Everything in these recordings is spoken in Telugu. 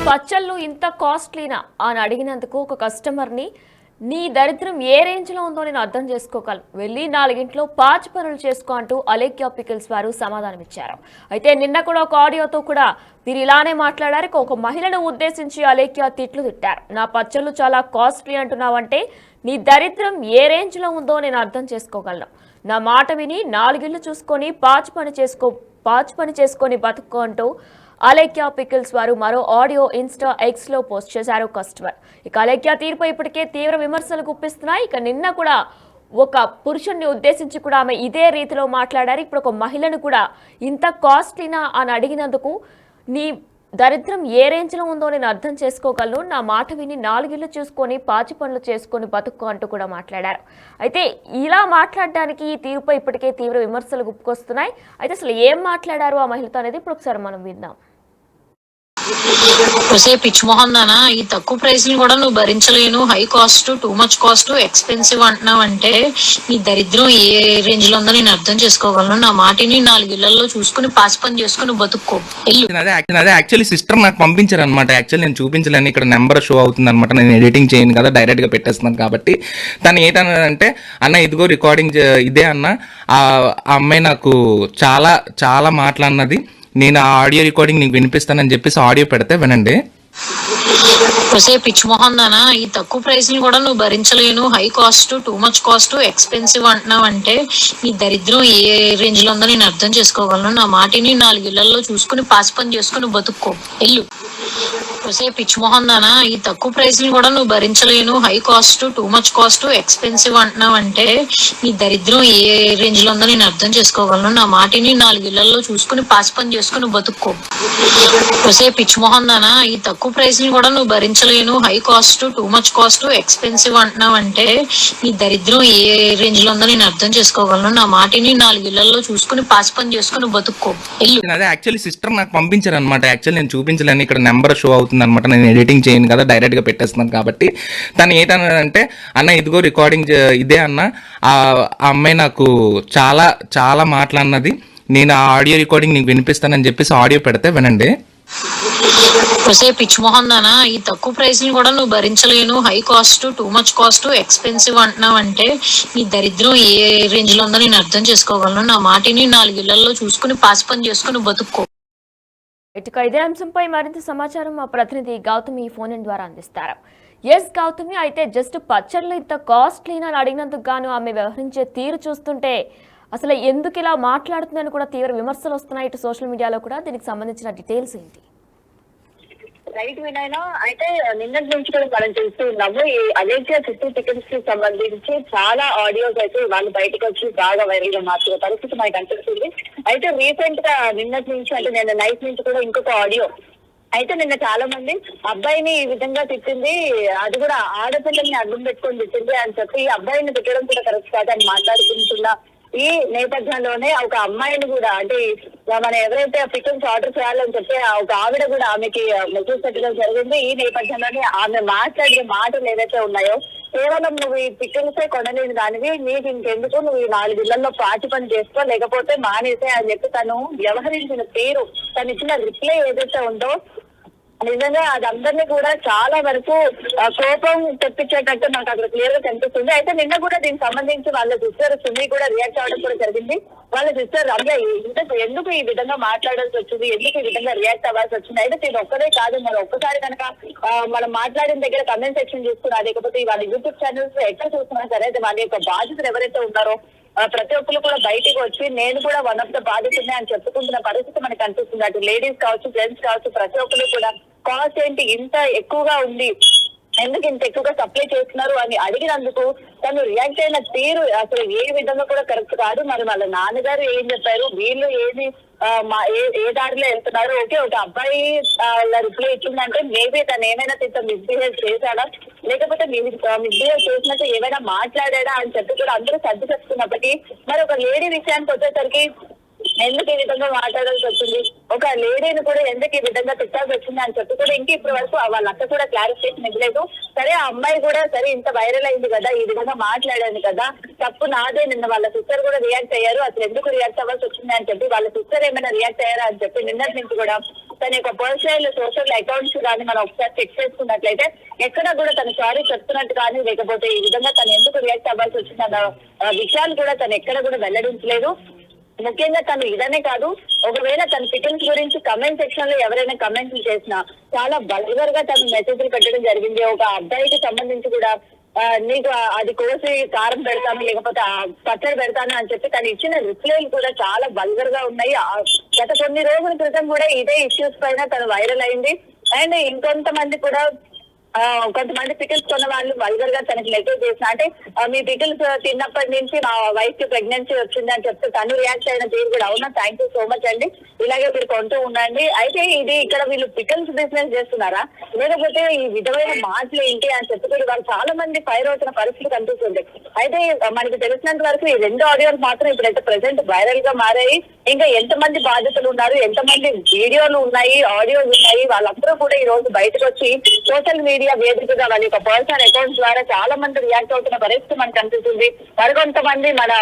పచ్చళ్ళు ఇంత కాస్ట్లీనా అని అడిగినందుకు ఒక కస్టమర్ని నీ దరిద్రం ఏ రేంజ్లో ఉందో నేను అర్థం చేసుకోగలను, వెళ్ళి 4 ఇంట్లో పాచి పనులు చేసుకో అంటూ అలేఖ్య పికిల్స్ వారు సమాధానం ఇచ్చారు. అయితే నిన్న కూడా ఒక ఆడియోతో కూడా వీరు ఇలానే మాట్లాడారు. ఒక మహిళను ఉద్దేశించి అలేఖ్య తిట్లు తిట్టారు. నా పచ్చళ్ళు చాలా కాస్ట్లీ అంటున్నావంటే నీ దరిద్రం ఏ రేంజ్లో ఉందో నేను అర్థం చేసుకోగలను. నా మాట విని 4 ఇళ్ళు చూసుకొని పాచి పని చేసుకొని బతుక్కో అంటూ అలేఖ్య పికిల్స్ వారు మరో ఆడియో ఇన్స్టా ఎక్స్ లో పోస్ట్ చేశారు కస్టమర్. ఇక అలేఖ్య తీరుపై ఇప్పటికే తీవ్ర విమర్శలు గుప్పిస్తున్నాయి. ఇక నిన్న కూడా ఒక పురుషుణ్ణి ఉద్దేశించి కూడా ఆమె ఇదే రీతిలో మాట్లాడారు. ఇప్పుడు ఒక మహిళను కూడా ఇంత కాస్ట్లీనా అని అడిగినందుకు నీ దరిద్రం ఏ రేంజ్లో ఉందో నేను అర్థం చేసుకోగలను. నా మాట విని 4 ఇళ్ళు చూసుకొని పాచి పనులు చేసుకొని బతుక్కో అంటూ కూడా మాట్లాడారు. అయితే ఇలా మాట్లాడడానికి ఈ తీరుపై ఇప్పటికే తీవ్ర విమర్శలు గుప్పుకొస్తున్నాయి. అయితే అసలు ఏం మాట్లాడారు ఆ మహిళతో అనేది ఇప్పుడు ఒకసారి మనం విందాం. పిచ్చి మొహం దానా, ఈ తక్కువ ప్రైస్ ని కూడా నువ్వు భరించలేను, high cost, too much cost, expensive అంటున్నావు అంటే నీ దరిద్రం ఏ రేంజ్ లో ఉందో నేను అర్థం చేసుకోగలను. నా మాటిని 4 ఇళ్లలో చూసుకుని పాస్ పని చేసుకుని బతుక్కో. అదే యాక్చువల్లీ సిస్టర్ నాకు పంపించారు అనమాట. యాక్చువల్లీ నేను చూపించలేను, ఇక్కడ నెంబర్ షో అవుతుంది అనమాట. నేను ఎడిటింగ్ చేయను కదా, డైరెక్ట్ గా పెట్టేస్తున్నాను కాబట్టి. తను ఏంటంటే అన్న ఇదిగో రికార్డింగ్ ఇదే అన్న, ఆ అమ్మాయి నాకు చాలా చాలా మాట్లాడినది, నేను ఆ ఆడియో రికార్డింగ్ నీకు వినిపిస్తానని చెప్పేసి ఆడియో పెడితే వినండి. పిచ్చి మొహం దానా, ఈ తక్కువ ప్రైస్ ని కూడా నువ్వు భరించలేను, high cost, too much cost, expensive అంటున్నావు అంటే నీ దరిద్రం ఏ రేంజ్ లో ఉందో నేను అర్థం చేసుకోగలను. నా మాటిని 4 ఇళ్లలో చూసుకుని పాస్ పని చేసుకుని బతుక్కో. ఎల్లు. పిచ్చి మొహం దానా, ఈ తక్కువ ప్రైస్ ని కూడా నువ్వు భరించలేను, high cost, too much cost, expensive అంటున్నావు అంటే నీ దరిద్రం ఏ రేంజ్ లో ఉందో నేను అర్థం చేసుకోగలను. నా మాటిని 4 ఇళ్లలో చూసుకుని పాస్ పని చేసుకుని బతుక్కో. పిచ్చి మొహం దానా, ఈ తక్కువ ప్రైస్ ని కూడా నువ్వు భరించలేను, high cost, too much cost, expensive అంటున్నావు అంటే నీ దరిద్రం ఏ రేంజ్ లో ఉందో నేను అర్థం చేసుకోగలను. నా మాటిని 4 ఇళ్లలో చూసుకుని పాస్ పని చేసుకుని బతుక్కో. ఎల్లు. అదే యాక్చువల్లీ సిస్టర్ నాకు పంపించారు అనమాట. యాక్చువల్లీ నేను చూపించలేను, ఇక్కడ నెంబర్ షో అవుతుంది అనమాట. నేను ఎడిటింగ్ చేయను కదా, డైరెక్ట్ గా పెట్టేస్తున్నాను కాబట్టి. తను ఏంటంటే అన్న ఇదిగో రికార్డింగ్ ఇదే అన్న, ఆ అమ్మాయి నాకు చాలా చాలా మాట్లాడినది, నేను ఆ ఆడియో రికార్డింగ్ నీకు వినిపిస్తానని చెప్పేసి ఆడియో పెడితే వినండి. పిచ్చి మొహం దానా, ఈ తక్కువ ప్రైస్ ని కూడా నువ్వు భరించలేను, high cost, too much cost, expensive అంటున్నావు అంటే నీ దరిద్రం ఏ రేంజ్ లో ఉందో నేను అర్థం చేసుకోగలను. నా మాటిని 4 ఇళ్లలో చూసుకుని పాస్ పని చేసుకుని బతుక్కో. ఇటుక ఇదే అంశంపై మరింత సమాచారం మా ప్రతినిధి గౌతమి ఫోన్ ఇన్ ద్వారా అందిస్తారు. ఎస్ గౌతమి, అయితే జస్ట్ పచ్చళ్ళు ఇంత కాస్ట్లీనా అని అడిగినందుకు గాను ఆమె వ్యవహరించే తీరు చూస్తుంటే అసలు ఎందుకు ఇలా మాట్లాడుతుందని కూడా తీవ్ర విమర్శలు వస్తున్నాయి ఇటు సోషల్ మీడియాలో కూడా. దీనికి సంబంధించిన డీటెయిల్స్ ఏంటి? రైట్ వినైనా, అయితే నిన్నటి నుంచి కూడా మనం చూస్తూ ఉన్నాము ఈ అలేఖ్య చిత్తూరు టికెట్స్ కి సంబంధించి చాలా ఆడియోస్ అయితే వాళ్ళు బయటకు వచ్చి బాగా వైరల్ గా మార్చిన పరిస్థితి మనకు అనిపిస్తుంది. అయితే రీసెంట్ గా నిన్నటి నుంచి, అంటే నిన్న నైట్ నుంచి కూడా ఇంకొక ఆడియో అయితే నిన్న చాలా మంది అబ్బాయిని ఈ విధంగా తిట్టింది, అది కూడా ఆడపిల్లల్ని అడ్డం పెట్టుకొని తిట్టింది అని చెప్పి ఈ అబ్బాయిని తిట్టడం కూడా కరెక్ట్ కాదు అని మాట్లాడుకుంటున్నా ఈ నేపథ్యంలోనే ఒక అమ్మాయిని కూడా, అంటే మనం ఎవరైతే పికిల్స్ ఆర్డర్ చేయాలని చెప్పి ఒక ఆవిడ కూడా ఆమెకి మెసేజ్ పెట్టడం జరిగింది. ఈ నేపథ్యంలోనే ఆమె మాట్లాడే మాటలు ఏవైతే ఉన్నాయో, కేవలం నువ్వు ఈ పికిల్సే కొనలేని దానివి, నీకు ఇంకెందుకు, నువ్వు ఈ 4 ఇళ్లలో పాచి పని చేసుకో, లేకపోతే మానేసే అని చెప్పి తను వ్యవహరించిన తీరు, తను ఇచ్చిన రిప్లై ఏదైతే ఉందో నిజంగా అది అందరినీ కూడా చాలా వరకు కోపం తెప్పించేటట్టు నాకు అక్కడ క్లియర్ గా కనిపిస్తుంది. అయితే నిన్న కూడా దీనికి సంబంధించి వాళ్ళ సిస్టర్ సుమి కూడా రియాక్ట్ అవ్వడం కూడా జరిగింది. వాళ్ళ సిస్టర్ రమ్య ఎందుకు ఈ విధంగా మాట్లాడాల్సి వచ్చింది, ఎందుకు ఈ విధంగా రియాక్ట్ అవ్వాల్సి వచ్చింది, అయితే ఇది ఒక్కదే కాదు, మరి ఒక్కసారి కనుక మనం మాట్లాడిన దగ్గర కమెంట్ సెక్షన్ చూసుకున్నా, లేకపోతే వాళ్ళ యూట్యూబ్ ఛానల్స్ ఎక్కడ చూసుకున్నా సరే, వాళ్ళ యొక్క బాధితులు ఎవరైతే ఉన్నారో ప్రతి ఒక్కరు కూడా బయటకు వచ్చి నేను కూడా వన్ ఆఫ్ ద బాధితున్నా అని చెప్పుకుంటున్న పరిస్థితి మనకు అనిపిస్తుంది. అటు లేడీస్ కావచ్చు, జెంట్స్ కావచ్చు, ప్రతి ఒక్కరు కూడా కాస్ట్ ఏంటి ఇంత ఎక్కువగా ఉంది, ఎందుకు ఇంత ఎక్కువగా సప్లై చేస్తున్నారు అని అడిగినందుకు తను రియాక్ట్ అయిన తీరు అసలు ఏ విధంగా కూడా కరెక్ట్ కాదు. మరి వాళ్ళ నాన్నగారు ఏం చెప్పారు, వీళ్ళు ఏది ఏ దారిలో వెళ్తున్నారు. ఓకే, ఒక అబ్బాయి రిప్లై ఇచ్చిందంటే మేబీ తను ఏమైనా తింత మిస్బిహేవ్ చేశాడా, లేకపోతే మిస్బిహేవ్ చేసినట్టు ఏమైనా మాట్లాడా అని చెప్పి కూడా అందరూ సర్ది చెప్తున్నప్పటికీ, మరి ఒక లేడీ విషయానికి వచ్చేసరికి ఎందుకు ఈ విధంగా మాట్లాడాల్సి వచ్చింది, ఒక లేడీని కూడా ఎందుకు ఈ విధంగా తిట్టాల్సి వచ్చింది అని చెప్పి కూడా ఇంకా ఇప్పటి వరకు వాళ్ళ అక్క కూడా క్లారిఫికేషన్ ఇవ్వలేదు. సరే, ఆ అమ్మాయి కూడా సరే ఇంత వైరల్ అయింది కదా, ఈ విధంగా మాట్లాడాను కదా, తప్పు నాదే. నిన్న వాళ్ళ సిస్టర్ కూడా రియాక్ట్ అయ్యారు, అసలు ఎందుకు రియాక్ట్ అవ్వాల్సి వచ్చింది అని చెప్పి వాళ్ళ సిస్టర్ ఏమైనా రియాక్ట్ అయ్యారా అని చెప్పి నిన్నటి నుంచి కూడా తన యొక్క పర్సనల్ సోషల్ అకౌంట్స్ కానీ మనం ఒకసారి చెక్ చేసుకున్నట్లయితే ఎక్కడ కూడా తను సారీ చెప్తున్నట్టు కానీ లేకపోతే ఈ విధంగా తను ఎందుకు రియాక్ట్ అవ్వాల్సి వచ్చిందన్న విషయాలు కూడా తను ఎక్కడ కూడా వెల్లడించలేదు. ముఖ్యంగా తను ఇదనే కాదు, ఒకవేళ తన పికిల్స్ గురించి కమెంట్ సెక్షన్ లో ఎవరైనా కమెంట్లు చేసినా చాలా వల్గర్ గా తను మెసేజ్లు పెట్టడం జరిగింది. ఒక అబ్బాయికి సంబంధించి కూడా నీకు అది కోసి కారం పెడతాను లేకపోతే పచ్చడి పెడతాను అని చెప్పి తను ఇచ్చిన రిప్లైలు కూడా చాలా వల్గర్ గా ఉన్నాయి. గత కొన్ని రోజుల క్రితం కూడా ఇదే ఇష్యూస్ పైన తను వైరల్ అయింది. అండ్ ఇంకొంతమంది కూడా కొంతమంది పికిల్స్ కొన్న వాళ్ళు వల్గర్ గా తనకి మెసేజ్ చేసిన, అంటే మీ పికిల్స్ తిన్నప్పటి నుంచి మా వైఫ్ కి ప్రెగ్నెన్సీ వచ్చింది అని చెప్తే తను రియాక్ట్ అయిన తీరు కూడా అవునా, థ్యాంక్ యూ సో మచ్ అండి, ఇలాగే మీరు కొంటూ ఉండండి. అయితే ఇది ఇక్కడ వీళ్ళు పికిల్స్ బిజినెస్ చేస్తున్నారా లేకపోతే ఈ విధమైన మాటలు ఏంటి అని చెప్పి కూడా వాళ్ళు చాలా మంది ఫైర్ అవుతున్న పరిస్థితి కనిపిస్తుంది. అయితే మనకి తెలిసినంత వరకు ఈ 2 ఆడియోలు మాత్రం ఇప్పుడైతే ప్రెసెంట్ వైరల్ గా మారాయి. ఇంకా ఎంతమంది బాధితులు ఉన్నారు, ఎంతమంది వీడియోలు ఉన్నాయి, ఆడియోలు ఉన్నాయి, వాళ్ళందరూ కూడా ఈ రోజు బయటకు వచ్చి సోషల్ మీడియా వేదికగా వాళ్ళ యొక్క పర్సనల్ అకౌంట్స్ ద్వారా చాలా మంది రియాక్ట్ అవుతున్న పరిస్థితి మనకు కనిపిస్తుంది. మరికొంతమంది మన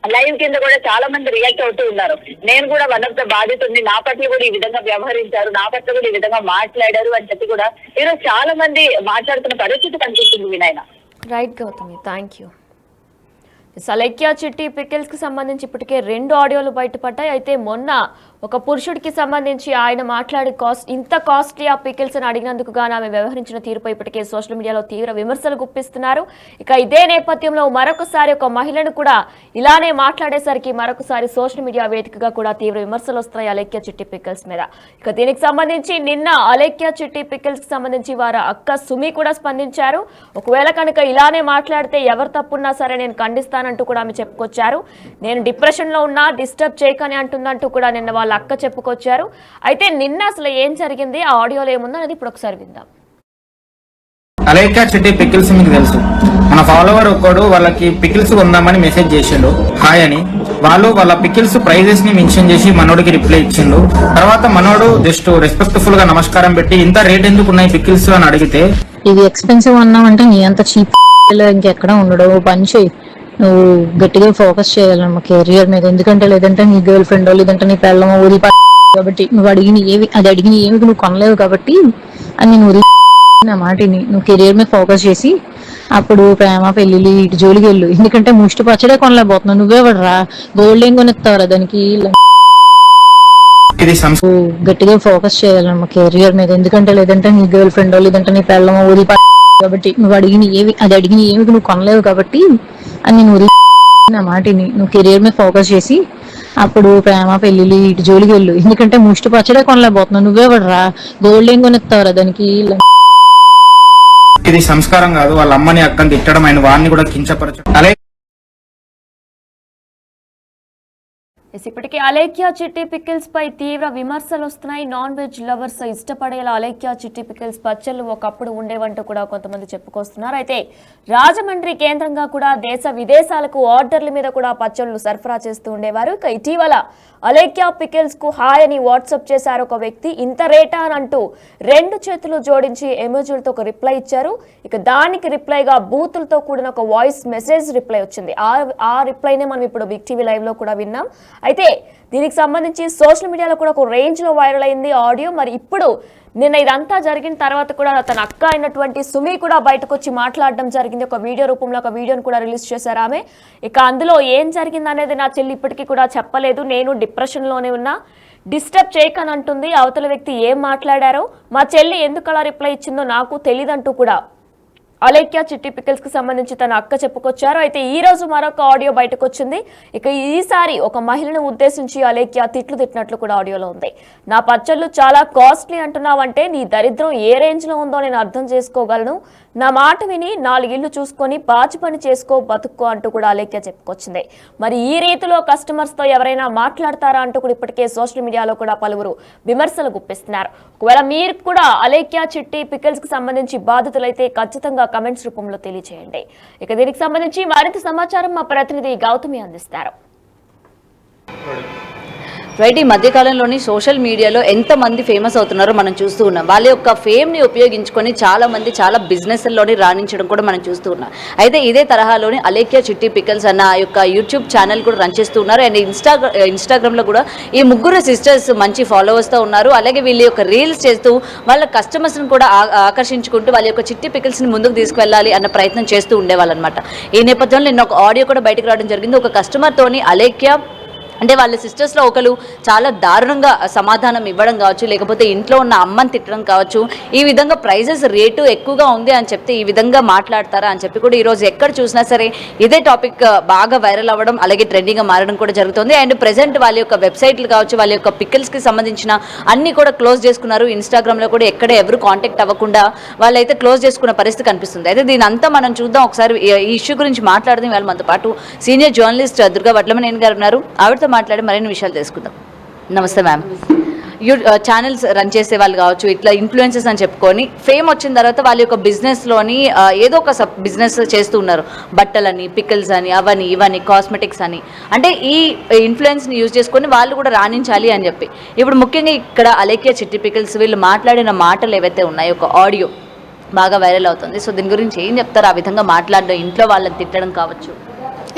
లైవ్ కింద కూడా చాలా మంది రియాక్ట్ అవుతూ ఉన్నారు. నేను కూడా వన్ ఆఫ్ ద బాధితుడిని, నా పట్ల కూడా ఈ విధంగా వ్యవహరించారు, నా పట్ల కూడా ఈ విధంగా మాట్లాడారు అని చెప్పి కూడా ఈరోజు చాలా మంది మాట్లాడుతున్న పరిస్థితి కనిపిస్తుంది. వినాయన right Gautami, thank you. Alekhya Chitti pickles కి సంబంధించి ఇప్పటికే 2 ఆడియోలు బయటపడ్డాయి. అయితే మొన్న ఒక పురుషుడికి సంబంధించి ఆయన మాట్లాడి ఇంత కాస్ట్లీ ఆ పికిల్స్ అని అడిగినందుకు గాను ఆమె వ్యవహరించిన తీరుపై ఇప్పటికే సోషల్ మీడియాలో తీవ్ర విమర్శలు గుప్పిస్తున్నారు. ఇక ఇదే నేపథ్యంలో మరొకసారి ఒక మహిళను కూడా ఇలానే మాట్లాడేసరికి మరొకసారి సోషల్ మీడియా వేదికగా కూడా తీవ్ర విమర్శలు వస్తున్నాయి అలేఖ్య చిట్టి పికిల్స్ మీద. ఇక దీనికి సంబంధించి నిన్న అలేఖ్య చిట్టి పికిల్స్ కి సంబంధించి వారి అక్క సుమి కూడా స్పందించారు. ఒకవేళ కనుక ఇలానే మాట్లాడితే ఎవరు తప్పున్నా సరే నేను ఖండిస్తానంటూ కూడా ఆమె చెప్పుకొచ్చారు. నేను డిప్రెషన్ లో ఉన్నా, డిస్టర్బ్ చేయకని అంటుందంటూ కూడా నిన్న వాళ్ళ అక్క చెప్పుకొచ్చారు. అయితే నిన్న అసలు ఏం జరిగింది, ఆ ఆడియోలో ఏముందో అనేది ఇప్పుడు ఒకసారి విందాం. అలేఖ్య చిట్టి పికిల్స్ మీకు తెలుసు, మన ఫాలోవర్ ఒక్కడు వాళ్ళకి పికిల్స్ కొందామని మెసేజ్ చేసిండు హాయ్ అని. వాళ్ళు వాళ్ళ పికిల్స్ ప్రైజెస్ ని మెన్షన్ చేసి మనోడికి రిప్లై ఇచ్చిండు. తర్వాత మనోడు జస్ట్ రెస్పెక్ట్ఫుల్ గా నమస్కారం పెట్టి ఇంత రేట్ ఎందుకు ఉన్నాయి పికిల్స్ అని అడిగితే, ఇది ఎక్స్పెన్సివ్ అన్నావంటే నీ అంత చీప్ ఇంకెక్కడ ఉండడు, పని చేయి, నువ్వు గట్టిగా ఫోకస్ చేయాలమ్మా కెరియర్ మీద, ఎందుకంటే లేదంటే నీ గర్ల్ ఫ్రెండ్ లేదంటే నీ పిల్లమో ఊరి కాబట్టి నువ్వు అడిగిన ఏమి నువ్వు కొనలేవు కాబట్టి అని నువ్వు నా మాటిని నువ్వు కెరియర్ మీద ఫోకస్ చేసి అప్పుడు ప్రేమ పెళ్లి ఇటు జోలికి వెళ్ళు, ఎందుకంటే ముష్టి పచ్చడే కొనలేకపోతున్నావు, నువ్వే పడరా గోల్డ్ ఏం కొనిస్తావురా దానికి, గట్టిగా ఫోకస్ చేయాలమ్మా కెరియర్ మీద, ఎందుకంటే లేదంటే నీ గర్ల్ ఫ్రెండ్ లేదంటే నీ పిల్లమో ఊరి కాబట్టి నువ్వు అడిగిన ఏమి నువ్వు కొనలేవు కాబట్టి అని నువ్వు నా మాటిని నువ్వు కెరియర్ మీద ఫోకస్ చేసి అప్పుడు ప్రేమ పెళ్లి ఇటు జోలికి వెళ్ళు, ఎందుకంటే ముష్టి పచ్చడే కొనలేకపోతున్నావు, నువ్వే పడరా గోల్డ్ ఏం కొనిస్తావురా దానికి. ఇది సంస్కారం కాదు, వాళ్ళ అమ్మని అక్కని తిట్టడం, ఆయన వాడిని కూడా కించపరచడం. అలాగే ఇప్పటికే అలేఖ్య చిట్టి పికిల్స్ పై తీవ్ర విమర్శలు వస్తున్నాయి. Non veg lovers ఇష్టపడేలా Alekhya Chitti pickles పచ్చళ్ళు ఒకప్పుడు ఉండేవంటూ కూడా కొంతమంది చెప్పుకొస్తున్నారు. అయితే రాజమండ్రి కేంద్రంగా కూడా దేశ విదేశాలకు ఆర్డర్ల మీద కూడా పచ్చళ్ళు సరఫరా చేస్తూ ఉండేవారు. ఇక ఇటీవల అలేఖ్య పికిల్స్ కు హాయ్ అని వాట్సాప్ చేశారు ఒక వ్యక్తి. ఇంత రేటా అని అంటూ 2 చేతులు జోడించి ఎమోజీలతో ఒక రిప్లై ఇచ్చారు. ఇక దానికి రిప్లైగా బూతులతో కూడిన ఒక వాయిస్ మెసేజ్ రిప్లై వచ్చింది. ఆ రిప్లైనే మనం ఇప్పుడు బిగ్ టీవీ లైవ్ లో కూడా విన్నాం. అయితే దీనికి సంబంధించి సోషల్ మీడియాలో కూడా ఒక రేంజ్ లో వైరల్ అయింది ఆడియో. మరి ఇప్పుడు నిన్న ఇదంతా జరిగిన తర్వాత కూడా తన అక్క అయినటువంటి సుమి కూడా బయటకు వచ్చి మాట్లాడడం జరిగింది. ఒక వీడియో రూపంలో ఒక వీడియోను కూడా రిలీజ్ చేశారు ఆమె. ఇక అందులో ఏం జరిగింది అనేది నా చెల్లి ఇప్పటికీ కూడా చెప్పలేదు, నేను డిప్రెషన్ లోనే ఉన్నా, డిస్టర్బ్ చేయకని అంటుంది. అవతల వ్యక్తి ఏం మాట్లాడారో, మా చెల్లి ఎందుకు అలా రిప్లై ఇచ్చిందో నాకు తెలియదంటూ కూడా అలేఖ్య చిట్టి పికిల్స్ కి సంబంధించి తన అక్క చెప్పుకొచ్చారు. అయితే ఈ రోజు మరొక ఆడియో బయటకు వచ్చింది. ఇక ఈసారి ఒక మహిళను ఉద్దేశించి అలేఖ్య తిట్లు తిట్టినట్లు కూడా ఆడియోలో ఉంది. నా పచ్చళ్ళు చాలా కాస్ట్లీ అంటున్నావంటే నీ దరిద్రం ఏ రేంజ్ లో ఉందో నేను అర్థం చేసుకోగలను, నా మాట విని 4 ఇళ్లు చూసుకొని పాచి పని చేసుకో బతుక్కో అంటూ కూడా అలేఖ్య చెప్పుకొచ్చింది. మరి ఈ రీతిలో కస్టమర్స్ తో ఎవరైనా మాట్లాడతారా అంటూ కూడా ఇప్పటికే సోషల్ మీడియాలో కూడా పలువురు విమర్శలు గుప్పిస్తున్నారు. ఒకవేళ మీరు కూడా అలేఖ్య చిట్టి పికిల్స్ కి సంబంధించి బాధితులైతే ఖచ్చితంగా కమెంట్స్ రూపంలో తెలియజేయండి. ఇక దీనికి సంబంధించి మరింత సమాచారం మా ప్రతినిధి గౌతమి అందిస్తారు. రైట్. ఈ మధ్యకాలంలోని సోషల్ మీడియాలో ఎంతమంది ఫేమస్ అవుతున్నారో మనం చూస్తూ ఉన్నాం. వాళ్ళ యొక్క ఫేమ్ని ఉపయోగించుకొని చాలామంది చాలా బిజినెస్లోని రాణించడం కూడా మనం చూస్తూ ఉన్నాం. అయితే ఇదే తరహాలోని అలేఖ్య చిట్టి పికల్స్ అన్న ఆ యొక్క యూట్యూబ్ ఛానల్ కూడా రన్ చేస్తూ ఉన్నారు. అండ్ ఇన్స్టాగ్రామ్లో కూడా ఈ ముగ్గురు సిస్టర్స్ మంచి ఫాలోవర్స్తో ఉన్నారు. అలాగే వీళ్ళ యొక్క రీల్స్ చేస్తూ వాళ్ళ కస్టమర్స్ని కూడా ఆకర్షించుకుంటూ వాళ్ళ యొక్క చిట్టి పికల్స్ని ముందుకు తీసుకువెళ్ళాలి అన్న ప్రయత్నం చేస్తూ ఉండేవాళ్ళు అనమాట. ఈ నేపథ్యంలో నిన్న ఒక ఆడియో కూడా బయటకు రావడం జరిగింది. ఒక కస్టమర్తోని అలేఖ్య అంటే వాళ్ళ సిస్టర్స్లో ఒకరు చాలా దారుణంగా సమాధానం ఇవ్వడం కావచ్చు, లేకపోతే ఇంట్లో ఉన్న అమ్మని తిట్టడం కావచ్చు, ఈ విధంగా ప్రైజెస్ రేటు ఎక్కువగా ఉంది అని చెప్తే ఈ విధంగా మాట్లాడతారా అని చెప్పి కూడా ఈరోజు ఎక్కడ చూసినా సరే ఇదే టాపిక్ బాగా వైరల్ అవ్వడం, అలాగే ట్రెండింగ్గా మారడం కూడా జరుగుతుంది. అండ్ ప్రెసెంట్ వాళ్ళ యొక్క వెబ్సైట్లు కావచ్చు, వాళ్ళ యొక్క పికిల్స్కి సంబంధించిన అన్ని కూడా క్లోజ్ చేసుకున్నారు. ఇన్స్టాగ్రామ్లో కూడా ఎక్కడ ఎవరు కాంటాక్ట్ అవ్వకుండా వాళ్ళైతే క్లోజ్ చేసుకున్న పరిస్థితి కనిపిస్తుంది. అయితే దీని అంతా మనం చూద్దాం. ఒకసారి ఈ ఇష్యూ గురించి మాట్లాడదాం. వాళ్ళు మనతో పాటు సీనియర్ జర్నలిస్ట్ దుర్గా వడ్లమనేని గారు ఉన్నారు. ఆవిడతో మాట్లాడి మరిన్ని విషయాలు తెలుసుకుందాం. నమస్తే మ్యామ్. ఛానల్స్ రన్ చేసే వాళ్ళు కావచ్చు, ఇట్లా ఇన్ఫ్లుయెన్సెస్ అని చెప్పుకొని ఫేమ్ వచ్చిన తర్వాత వాళ్ళ యొక్క బిజినెస్లోని ఏదో ఒక బిజినెస్ చేస్తూ ఉన్నారు. బట్టలని, పికిల్స్ అని, అవని ఇవని, కాస్మెటిక్స్ అని. అంటే ఈ ఇన్ఫ్లుయెన్స్ని యూజ్ చేసుకొని వాళ్ళు కూడా రాణించాలి అని చెప్పి ఇప్పుడు ముఖ్యంగా ఇక్కడ అలేఖ్య చిట్టి పికిల్స్ వీళ్ళు మాట్లాడిన మాటలు ఏవైతే ఉన్నాయో ఒక ఆడియో బాగా వైరల్ అవుతుంది. సో దీని గురించి ఏం చెప్తారు? ఆ విధంగా మాట్లాడడం, ఇంట్లో వాళ్ళని తిట్టడం కావచ్చు.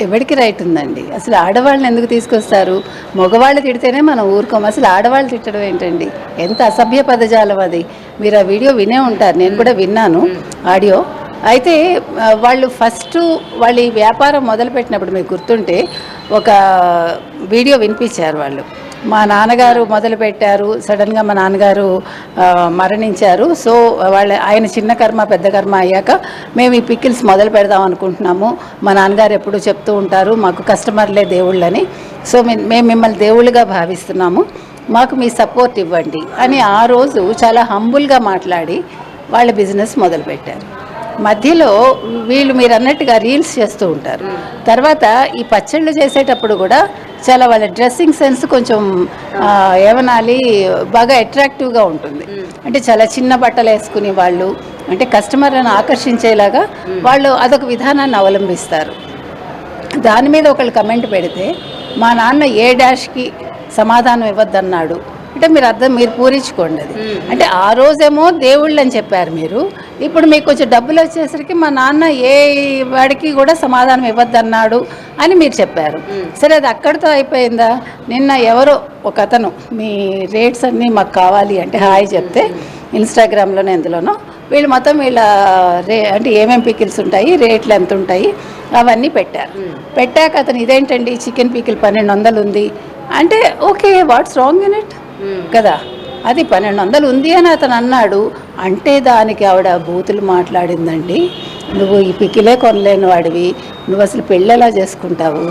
ఎవరికి రైట్ ఉందండి? అసలు ఆడవాళ్ళని ఎందుకు తీసుకొస్తారు? మగవాళ్ళు తిడితేనే మనం ఊరుకోం. అసలు ఆడవాళ్ళు తిట్టడం ఏంటండి? ఎంత అసభ్య పదజాలం అది. మీరు ఆ వీడియో వినే ఉంటారు, నేను కూడా విన్నాను ఆడియో. అయితే వాళ్ళు ఫస్ట్ వాళ్ళు ఈ వ్యాపారం మొదలుపెట్టినప్పుడు మీకు గుర్తుంటే ఒక వీడియో వినిపించారు వాళ్ళు. మా నాన్నగారు మొదలుపెట్టారు, సడన్గా మా నాన్నగారు మరణించారు. సో ఆయన చిన్న కర్మ పెద్ద కర్మ అయ్యాక మేము ఈ పికిల్స్ మొదలు పెడదాం అనుకుంటున్నాము. మా నాన్నగారు ఎప్పుడూ చెప్తూ ఉంటారు మాకు కస్టమర్లే దేవుళ్ళని. సో మేము మిమ్మల్ని దేవుళ్ళుగా భావిస్తున్నాము, మాకు మీ సపోర్ట్ ఇవ్వండి అని ఆ రోజు చాలా హంబుల్గా మాట్లాడి వాళ్ళ బిజినెస్ మొదలుపెట్టారు. మధ్యలో వీళ్ళు మీరు అన్నట్టుగా రీల్స్ చేస్తూ ఉంటారు. తర్వాత ఈ పచ్చళ్ళు చేసేటప్పుడు కూడా చాలా వాళ్ళ డ్రెస్సింగ్ సెన్స్ కొంచెం ఏమనాలి బాగా అట్రాక్టివ్గా ఉంటుంది. అంటే చాలా చిన్న బట్టలు వేసుకుని వాళ్ళు అంటే కస్టమర్లను ఆకర్షించేలాగా వాళ్ళు అదొక విధానాన్ని అవలంబిస్తారు. దాని మీద ఒకళ్ళు కమెంట్ పెడితే మా నాన్న ఏ డాష్కి సమాధానం ఇవ్వద్దన్నాడు అంటే మీరు పూరించుకోండి అది. అంటే ఆ రోజేమో దేవుళ్ళు అని చెప్పారు మీరు, ఇప్పుడు మీకు కొంచెం డబ్బులు వచ్చేసరికి మా నాన్న ఏ వాడికి కూడా సమాధానం ఇవ్వద్దన్నాడు అని మీరు చెప్పారు. సరే అది అక్కడితో అయిపోయిందా? నిన్న ఎవరో ఒక అతను మీ రేట్స్ అన్నీ మాకు కావాలి అంటే హాయ్ చెప్తే ఇన్స్టాగ్రామ్లోనే ఎందులోనో వీళ్ళు మొత్తం వీళ్ళ అంటే ఏమేమి పికిల్స్ ఉంటాయి, రేట్లు ఎంత ఉంటాయి అవన్నీ పెట్టారు. పెట్టాక అతను ఇదేంటండి చికెన్ పికిల్ 1200 ఉంది అంటే okay what's wrong in it కదా, అది 1200 ఉంది అని అతను అన్నాడు. అంటే దానికి ఆవిడ బూతులు మాట్లాడిందండి. నువ్వు ఈ పికిలే కొనలేని వాడివి, నువ్వు అసలు పెళ్ళి ఎలా చేసుకుంటావు,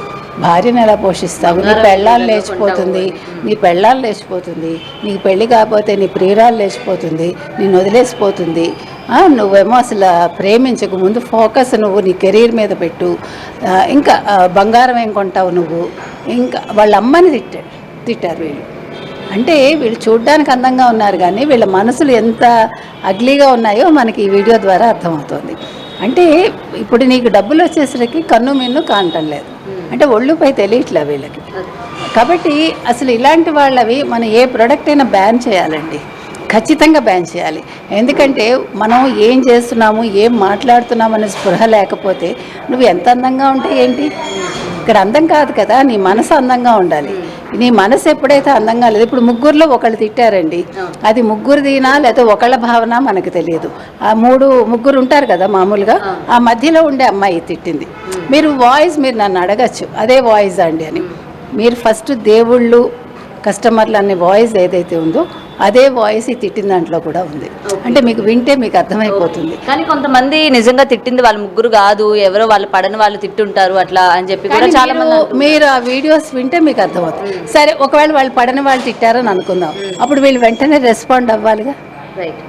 భార్యను ఎలా పోషిస్తావు, నీ పెళ్ళాలు లేచిపోతుంది, నీకు పెళ్ళి కాకపోతే నీ ప్రియురాలు లేచిపోతుంది, నేను వదిలేసిపోతుంది, నువ్వేమో అసలు ప్రేమించకు, ముందు ఫోకస్ నువ్వు నీ కెరీర్ మీద పెట్టు, ఇంకా బంగారం ఏం కొంటావు నువ్వు, ఇంకా వాళ్ళ అమ్మని తిట్టారు వీళ్ళు. అంటే వీళ్ళు చూడ్డానికి అందంగా ఉన్నారు కానీ వీళ్ళ మనసులు ఎంత అగ్లీగా ఉన్నాయో మనకి ఈ వీడియో ద్వారా అర్థమవుతుంది. అంటే ఇప్పుడు నీకు డబ్బులు వచ్చేసరికి కన్ను మిన్ను కానటం లేదు, అంటే ఒళ్ళుపై తెలియట్లే వీళ్ళకి. కాబట్టి అసలు ఇలాంటి వాళ్ళవి మనం ఏ ప్రోడక్ట్ అయినా బ్యాన్ చేయాలండి, ఖచ్చితంగా బ్యాన్ చేయాలి. ఎందుకంటే మనం ఏం చేస్తున్నాము, ఏం మాట్లాడుతున్నాము అనే స్పృహ లేకపోతే నువ్వు ఎంత అందంగా ఉంటే ఏంటి? ఇక్కడ అందం కాదు కదా, నీ మనసు అందంగా ఉండాలి. నీ మనసు ఎప్పుడైతే అందంగా లేదు, ఇప్పుడు ముగ్గురులో ఒకళ్ళు తిట్టారండి, అది ముగ్గురుదినా లేకపోతే ఒకళ్ళ భావన మనకు తెలియదు. ఆ ముగ్గురు ఉంటారు కదా మామూలుగా, ఆ మధ్యలో ఉండే అమ్మాయి తిట్టింది. మీరు నన్ను అడగచ్చు అదే వాయిస్ అండి అని. మీరు ఫస్ట్ దేవుళ్ళు కస్టమర్లు అనే వాయిస్ ఏదైతే ఉందో అదే వాయిస్ ఈ తిట్టిన దాంట్లో కూడా ఉంది. అంటే మీకు వింటే మీకు అర్థమైపోతుంది. కానీ కొంతమంది నిజంగా తిట్టింది వాళ్ళ ముగ్గురు కాదు, ఎవరో వాళ్ళు పడని వాళ్ళు తిట్టుంటారు అట్లా అని చెప్పి కూడా చాలా మంది. మీరు ఆ వీడియోస్ వింటే మీకు అర్థమవుతుంది. సరే ఒకవేళ వాళ్ళు పడని వాళ్ళు తిట్టారని అనుకుందాం, అప్పుడు వీళ్ళు వెంటనే రెస్పాండ్ అవ్వాలిగా. రైట్,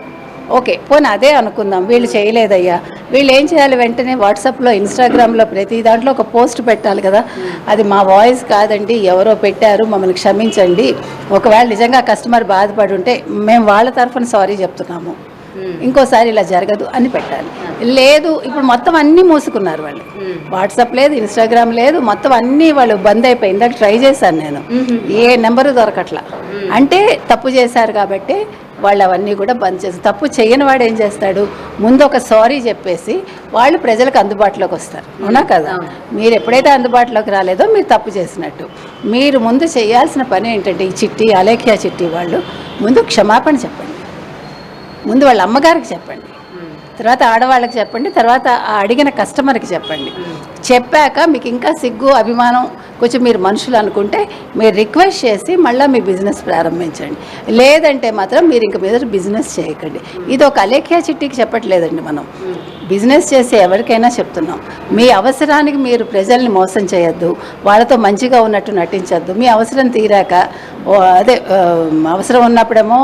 ఓకే పోనీ అదే అనుకుందాం, వీళ్ళు చేయలేదయ్యా, వీళ్ళు ఏం చేయాలి? వెంటనే వాట్సాప్లో ఇన్స్టాగ్రామ్లో ప్రతి దాంట్లో ఒక పోస్ట్ పెట్టాలి కదా, అది మా వాయిస్ కాదండి ఎవరో పెట్టారు మమ్మల్ని క్షమించండి, ఒకవేళ నిజంగా కస్టమర్ బాధపడి ఉంటే మేము వాళ్ళ తరఫున సారీ చెప్తున్నాము, ఇంకోసారి ఇలా జరగదు అని పెట్టాలి. లేదు ఇప్పుడు మొత్తం అన్నీ మూసుకున్నారు వాళ్ళు, వాట్సాప్ లేదు, ఇన్స్టాగ్రామ్ లేదు, మొత్తం అన్నీ వాళ్ళు బంద్ అయిపోయి. ఇందాక ట్రై చేశాను నేను, ఏ నెంబరు దొరకట్లా. అంటే తప్పు చేశారు కాబట్టి వాళ్ళు అవన్నీ కూడా బంద్ చేస్తారు. తప్పు చేయని వాడు ఏం చేస్తాడు, ముందు ఒక సారీ చెప్పేసి వాళ్ళు ప్రజలకు అందుబాటులోకి వస్తారు. అవునా కదా? మీరు ఎప్పుడైతే అందుబాటులోకి రాలేదో మీరు తప్పు చేసినట్టు. మీరు ముందు చేయాల్సిన పని ఏంటంటే, ఈ చిట్టి అలేఖ్య చిట్టి వాళ్ళు ముందు క్షమాపణ చెప్పండి. ముందు వాళ్ళ అమ్మగారికి చెప్పండి, తర్వాత ఆడవాళ్ళకి చెప్పండి, తర్వాత ఆ అడిగిన కస్టమర్కి చెప్పండి. చెప్పాక మీకు ఇంకా సిగ్గు అభిమానం కొంచెం మీరు మనుషులు అనుకుంటే మీరు రిక్వెస్ట్ చేసి మళ్ళీ మీ బిజినెస్ ప్రారంభించండి. లేదంటే మాత్రం మీరు ఇంక మీద బిజినెస్ చేయకండి. ఇది ఒక అలేఖ్య చిట్టికి చెప్పట్లేదండి, మనం బిజినెస్ చేసే ఎవరికైనా చెప్తున్నాం. మీ అవసరానికి మీరు ప్రజల్ని మోసం చేయొద్దు, వాళ్ళతో మంచిగా ఉన్నట్టు నటించొద్దు. మీ అవసరం తీరాక అదే అవసరం ఉన్నప్పుడేమో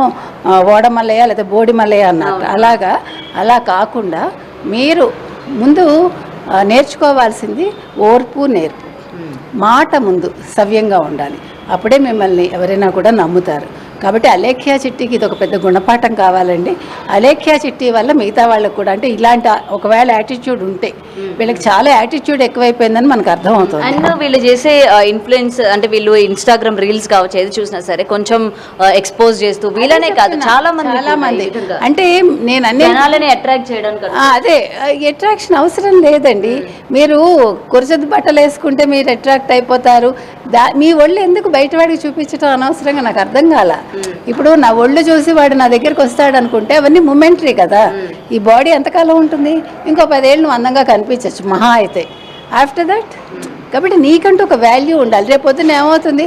ఓడమల్లయ్య లేదా బోడిమల్లయ్య అన్నట్టు అలా కాకుండా మీరు ముందు నేర్చుకోవాల్సింది ఓర్పు, నేర్పు. మాట ముందు సవ్యంగా ఉండాలి, అప్పుడే మిమ్మల్ని ఎవరైనా కూడా నమ్ముతారు. కాబట్టి అలేఖ్య చిట్టికి ఇది ఒక పెద్ద గుణపాఠం కావాలండి. అలేఖ్య చిట్టి వల్ల మిగతా వాళ్ళకు కూడా, అంటే ఇలాంటి ఒకవేళ యాటిట్యూడ్ ఉంటే, వీళ్ళకి చాలా యాటిట్యూడ్ ఎక్కువైపోయిందని మనకు అర్థమవుతుంది. అండ్ వీళ్ళు చేసే ఇన్ఫ్లుయెన్స్ అంటే వీళ్ళు ఇన్స్టాగ్రామ్ రీల్స్ కావచ్చు, ఏది చూసినా సరే కొంచెం ఎక్స్పోజ్ చేస్తూ వీళ్ళనే కాదు చాలా మంది అంటే నేను అన్ని అట్రాక్ట్ చేయడానికి అదే అట్రాక్షన్ అవసరం లేదండి. మీరు కురచదు బట్టలు వేసుకుంటే మీరు అట్రాక్ట్ అయిపోతారు. మీ ఒళ్ళు ఎందుకు బయట వాడికి చూపించడం అనవసరంగా, నాకు అర్థం కాల. ఇప్పుడు నా ఒళ్ళు చూసి వాడు నా దగ్గరికి వస్తాడు అనుకుంటే అవన్నీ మొమెంటరీ కదా. ఈ బాడీ ఎంతకాలం ఉంటుంది? ఇంకో 10 ఏళ్ళు నువ్వు అందంగా కనిపించవచ్చు మహా అయితే. ఆఫ్టర్ దట్ కాబట్టి నీకంటూ ఒక వాల్యూ ఉండాలి. రేపు పొద్దున్న ఏమవుతుంది,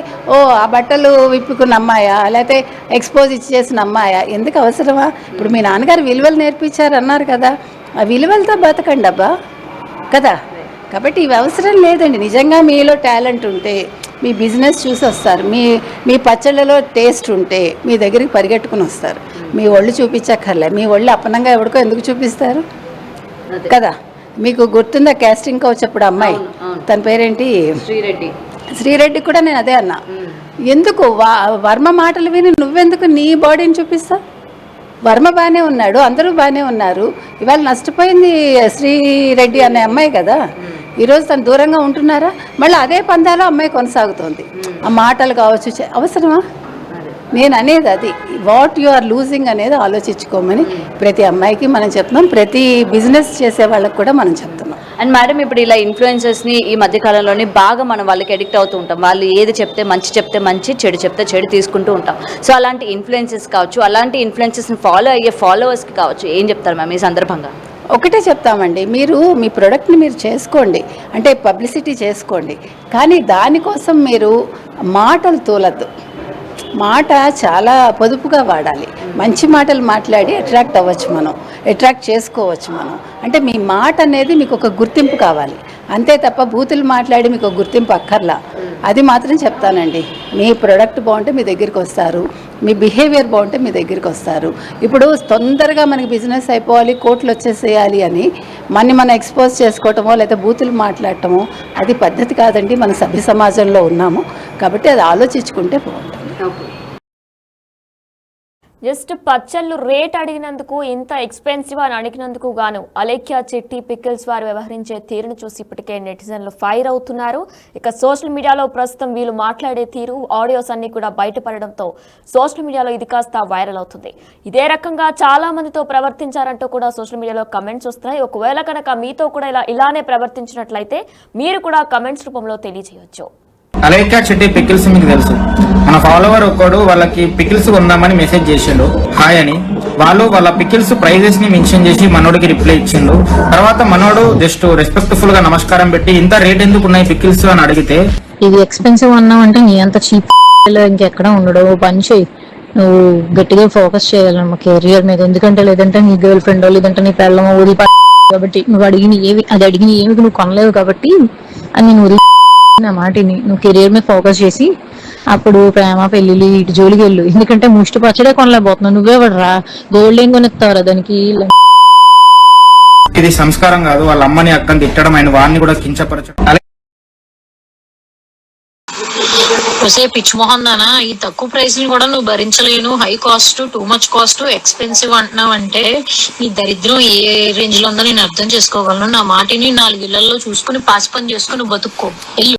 ఆ బట్టలు విప్పుకున్న అమ్మాయా లేకపోతే ఎక్స్పోజ్ ఇచ్చేసిన అమ్మాయా, ఎందుకు అవసరమా? ఇప్పుడు మీ నాన్నగారు విలువలు నేర్పించారు అన్నారు కదా, ఆ విలువలతో బతకండి అబ్బా కదా. కాబట్టి ఇవి అవసరం లేదండి. నిజంగా మీలో టాలెంట్ ఉంటే మీ బిజినెస్ చూసి వస్తారు. మీ పచ్చళ్ళలో టేస్ట్ ఉంటే మీ దగ్గరికి పరిగెట్టుకుని వస్తారు. మీ ఒళ్ళు చూపించక్కర్లే. మీ ఒళ్ళు అప్పనంగా ఎవరికో ఎందుకు చూపిస్తారు కదా. మీకు గుర్తుందా కాస్టింగ్ వచ్చేప్పుడు అమ్మాయి, తన పేరేంటి, శ్రీరెడ్డి కూడా నేను అదే అన్నా, ఎందుకు వర్మ మాటలు విని నువ్వెందుకు నీ బాడీని చూపిస్తావు? వర్మ బాగానే ఉన్నాడు, అందరూ బాగానే ఉన్నారు. ఇవాళ నష్టపోయింది శ్రీరెడ్డి అనే అమ్మాయి కదా. ఈరోజు తను దూరంగా ఉంటున్నారా? మళ్ళీ అదే పందాలో అమ్మాయి కొనసాగుతోంది. ఆ మాటలు కావచ్చు, అవసరమా? నేను అనేది అది, వాట్ యు ఆర్ లూజింగ్ అనేది ఆలోచించుకోమని ప్రతి అమ్మాయికి మనం చెప్తున్నాం, ప్రతి బిజినెస్ చేసే వాళ్ళకి కూడా మనం చెప్తున్నాం. అండ్ మేడం, ఇప్పుడు ఇలా ఇన్ఫ్లుయెన్సర్స్ని ఈ మధ్యకాలంలోనే బాగా మనం వాళ్ళకి అడిక్ట్ అవుతూ ఉంటాం. వాళ్ళు ఏది చెప్తే మంచి, చెడు చెప్తే చెడు తీసుకుంటూ ఉంటాం. సో అలాంటి ఇన్ఫ్లుయెన్సెస్ కావచ్చు, అలాంటి ఇన్ఫ్లుయెన్సెస్ని ఫాలో అయ్యే ఫాలోవర్స్కి కావచ్చు, ఏం చెప్తారు మ్యామ్ ఈ సందర్భంగా? ఒకటే చెప్తామండి, మీరు మీ ప్రోడక్ట్ని మీరు చేసుకోండి, అంటే పబ్లిసిటీ చేసుకోండి, కానీ దానికోసం మీరు మాటలు తోలద్దు. మాట చాలా పొదుపుగా వాడాలి. మంచి మాటలు మాట్లాడి అట్రాక్ట్ అవ్వచ్చు, మనం అట్రాక్ట్ చేసుకోవచ్చు మనం. అంటే మీ మాట అనేది మీకు ఒక గుర్తింపు కావాలి, అంతే తప్ప బూతులు మాట్లాడి మీకు ఒక గుర్తింపు అక్కర్లా. అది మాత్రం చెప్తానండి. మీ ప్రోడక్ట్ బాగుంటే మీ దగ్గరికి వస్తారు, మీ బిహేవియర్ బాగుంటే మీ దగ్గరికి వస్తారు. ఇప్పుడు తొందరగా మనకి బిజినెస్ అయిపోవాలి, కోట్లు వచ్చేసేయాలి అని మనం ఎక్స్పోజ్ చేసుకోవటమో లేదా బూతులు మాట్లాడటమో అది పద్ధతి కాదండి. మన సభ్య సమాజంలో ఉన్నాము కాబట్టి అది ఆలోచించుకుంటే బాగుంటుంది. జస్ట్ పచ్చళ్ళు రేట్ అడిగినందుకు ఇంత ఎక్స్పెన్సివ్ అని అడిగినందుకు గాను అలేఖ్య చిట్టి పికిల్స్ వారు వ్యవహరించే తీరును చూసి ఇప్పటికే నెటిజన్లు ఫైర్ అవుతున్నారు. ఇక సోషల్ మీడియాలో ప్రస్తుతం వీళ్ళు మాట్లాడే తీరు, ఆడియోస్ అన్ని కూడా బయటపడడంతో సోషల్ మీడియాలో ఇది కాస్త వైరల్ అవుతుంది. ఇదే రకంగా చాలా మందితో ప్రవర్తించారంటూ కూడా సోషల్ మీడియాలో కమెంట్స్ వస్తున్నాయి. ఒకవేళ కనుక మీతో కూడా ఇలానే ప్రవర్తించినట్లయితే మీరు కూడా కమెంట్స్ రూపంలో తెలియజేయవచ్చు. అలేఖ్య చిట్టి పికిల్స్ మీకు తెలుసు, మన ఫాలోవర్ ఒక్కడు వాళ్ళకి పికిల్స్ కొందామని మెసేజ్ చేసిండు హాయ్ అని. వాళ్ళు వాళ్ళ పికిల్స్ ప్రైజెస్ ని మెన్షన్ చేసి మనోడికి రిప్లై ఇచ్చిండు. తర్వాత మనోడు జస్ట్ రెస్పెక్ట్ఫుల్ గా నమస్కారం పెట్టి ఇంత రేట్ ఎందుకు ఉన్నాయి పికిల్స్ అని అడిగితే, ఇది ఎక్స్పెన్సివ్ అన్నావంటే నీ అంత చీప్ ఇంకెక్కడ ఉండడు, పని చేయి, నువ్వు గట్టిగా ఫోకస్ చేయాలమ్మా కెరియర్ మీద. ఎందుకంటే లేదంటే నీ గర్ల్ ఫ్రెండ్ లేదంటే నీ పిల్లమో వదిలి కాబట్టి నువ్వు అడిగిన ఏమి నువ్వు కొనలేవు కాబట్టి అని నువ్వు నా మాటిని నువ్వు కెరియర్ మీద ఫోకస్ చేసి అప్పుడు ప్రేమ పెళ్లిళ్ళు ఇటు జోలికి వెళ్ళు. ఎందుకంటే ముష్టి పచ్చడే కొనలేకపోతున్నావు, నువ్వే పడరా గోల్డ్ ఏం కొనిస్తావురా దానికి. ఇది సంస్కారం కాదు. వాళ్ళ అమ్మని అక్కని తిట్టడం, ఆయన వాడిని కూడా కించపరచడం. వసే పిచ్చి మొహం దానా, ఈ తక్కువ ప్రైస్ ని కూడా నువ్వు భరించలేను, high cost, too much cost, expensive అంటున్నావు అంటే నీ దరిద్రం ఏ రేంజ్ లో ఉందో నేను అర్థం చేసుకోగలను. నా మాటిని 4 ఇళ్లలో చూసుకుని పాసి పని చేసుకుని బతుక్కో. వెళ్ళు.